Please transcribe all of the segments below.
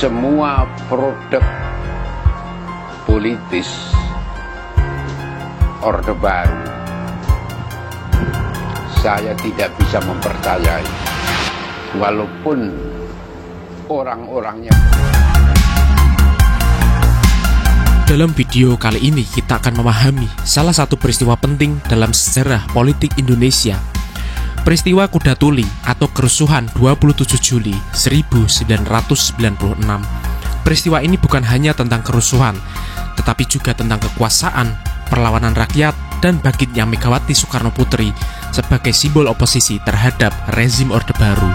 semua produk politis Orde Baru saya tidak bisa mempercayai, walaupun orang-orangnya. Dalam video kali ini kita akan memahami salah satu peristiwa penting dalam sejarah politik Indonesia. Peristiwa Kuda Tuli atau kerusuhan 27 Juli 1996. Peristiwa ini bukan hanya tentang kerusuhan, tetapi juga tentang kekuasaan, perlawanan rakyat, dan bangkitnya Megawati Soekarno Putri sebagai simbol oposisi terhadap rezim Orde Baru.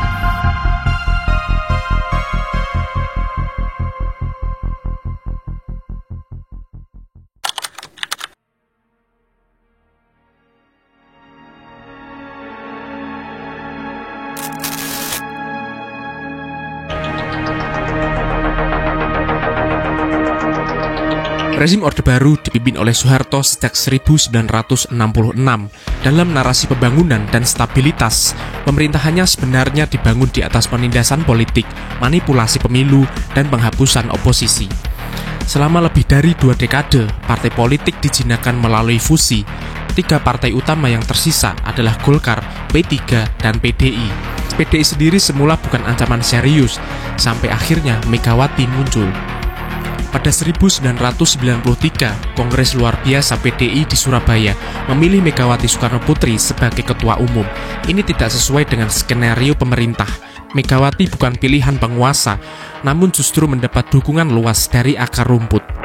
Rezim Orde Baru dipimpin oleh Soeharto sejak 1966. Dalam narasi pembangunan dan stabilitas, pemerintahannya sebenarnya dibangun di atas penindasan politik, manipulasi pemilu, dan penghapusan oposisi. Selama lebih dari 2 dekade, partai politik dijinakan melalui fusi. 3 partai utama yang tersisa adalah Golkar, P3, dan PDI. PDI sendiri semula bukan ancaman serius, sampai akhirnya Megawati muncul. Pada 1993, Kongres Luar Biasa PDI di Surabaya memilih Megawati Soekarno Putri sebagai ketua umum. Ini tidak sesuai dengan skenario pemerintah. Megawati bukan pilihan penguasa, namun justru mendapat dukungan luas dari akar rumput.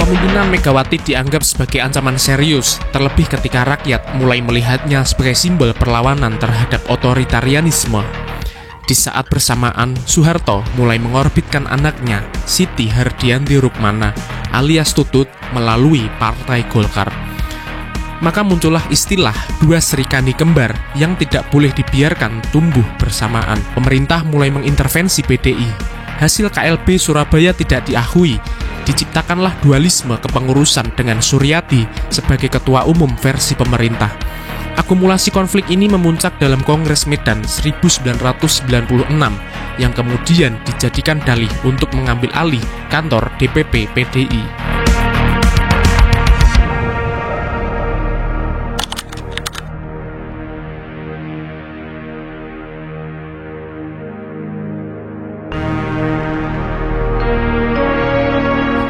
Kepemimpinan Megawati dianggap sebagai ancaman serius, terlebih ketika rakyat mulai melihatnya sebagai simbol perlawanan terhadap otoritarianisme. Di saat bersamaan, Soeharto mulai mengorbitkan anaknya, Siti Hardianti Rukmana alias Tutut, melalui Partai Golkar. Maka muncullah istilah 2 Serikandi kembar yang tidak boleh dibiarkan tumbuh bersamaan. Pemerintah mulai mengintervensi PDI. Hasil KLB Surabaya tidak diakui. Diciptakanlah dualisme kepengurusan dengan Suryati sebagai ketua umum versi pemerintah. Akumulasi konflik ini memuncak dalam Kongres Medan 1996 yang kemudian dijadikan dalih untuk mengambil alih kantor DPP PDI.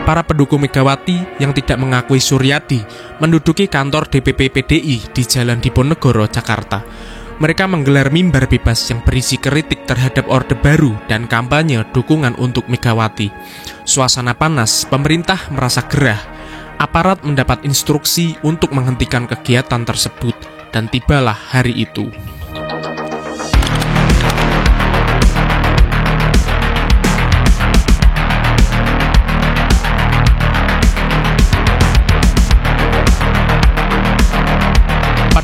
Para pendukung Megawati yang tidak mengakui Suryati menduduki kantor DPP PDI di Jalan Diponegoro, Jakarta. Mereka menggelar mimbar bebas yang berisi kritik terhadap Orde Baru dan kampanye dukungan untuk Megawati. Suasana panas, pemerintah merasa gerah. Aparat mendapat instruksi untuk menghentikan kegiatan tersebut dan tibalah hari itu.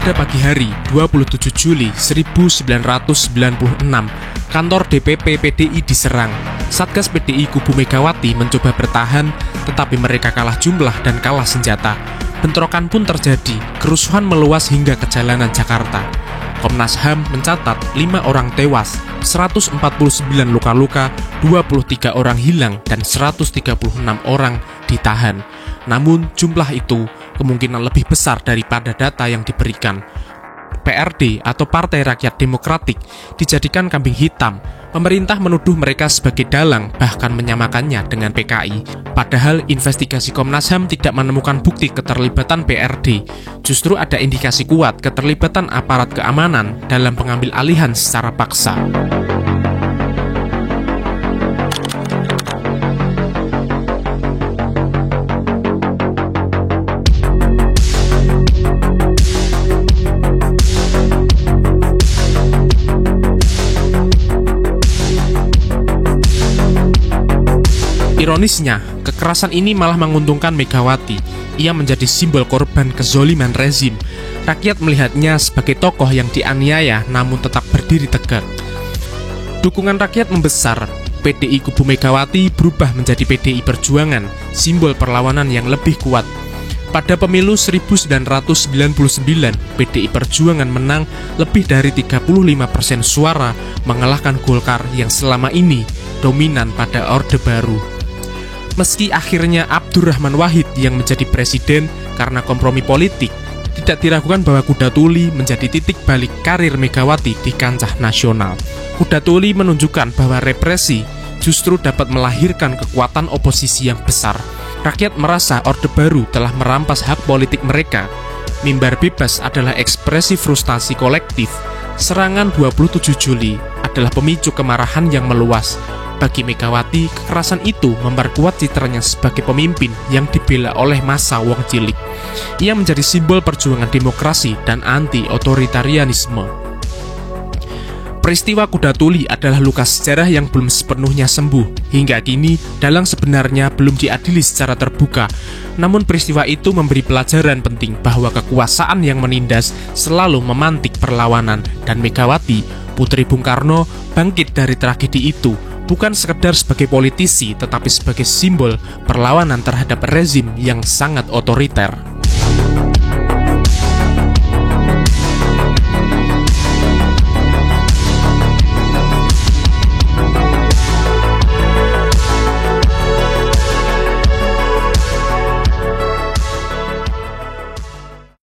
Pada pagi hari 27 Juli 1996, kantor DPP PDI diserang. Satgas PDI kubu Megawati mencoba bertahan, tetapi mereka kalah jumlah dan kalah senjata. Bentrokan pun terjadi, kerusuhan meluas hingga ke jalanan Jakarta. Komnas HAM mencatat 5 orang tewas, 149 luka-luka, 23 orang hilang, dan 136 orang ditahan. Namun jumlah itu kemungkinan lebih besar daripada data yang diberikan. PRD atau Partai Rakyat Demokratik dijadikan kambing hitam. Pemerintah menuduh mereka sebagai dalang, bahkan menyamakannya dengan PKI. Padahal investigasi Komnas HAM tidak menemukan bukti keterlibatan PRD. Justru ada indikasi kuat keterlibatan aparat keamanan dalam pengambil alihan secara paksa. Ironisnya, kekerasan ini malah menguntungkan Megawati. Ia menjadi simbol korban kezoliman rezim. Rakyat melihatnya sebagai tokoh yang dianiaya namun tetap berdiri tegak. Dukungan rakyat membesar. PDI kubu Megawati berubah menjadi PDI Perjuangan, simbol perlawanan yang lebih kuat. Pada pemilu 1999, PDI Perjuangan menang lebih dari 35% suara, mengalahkan Golkar yang selama ini dominan pada Orde Baru. Meski akhirnya Abdurrahman Wahid yang menjadi presiden karena kompromi politik, tidak diragukan bahwa Kuda Tuli menjadi titik balik karir Megawati di kancah nasional. Kuda Tuli menunjukkan bahwa represi justru dapat melahirkan kekuatan oposisi yang besar. Rakyat merasa Orde Baru telah merampas hak politik mereka. Mimbar bebas adalah ekspresi frustasi kolektif. Serangan 27 Juli adalah pemicu kemarahan yang meluas. Bagi Megawati, kekerasan itu memperkuat citranya sebagai pemimpin yang dibela oleh massa wong cilik. Ia menjadi simbol perjuangan demokrasi dan anti-otoritarianisme. Peristiwa Kuda Tuli adalah luka sejarah yang belum sepenuhnya sembuh. Hingga kini, Dalang sebenarnya belum diadili secara terbuka. Namun peristiwa itu memberi pelajaran penting bahwa kekuasaan yang menindas selalu memantik perlawanan. Dan Megawati, putri Bung Karno, bangkit dari tragedi itu. Bukan sekedar sebagai politisi, tetapi sebagai simbol perlawanan terhadap rezim yang sangat otoriter.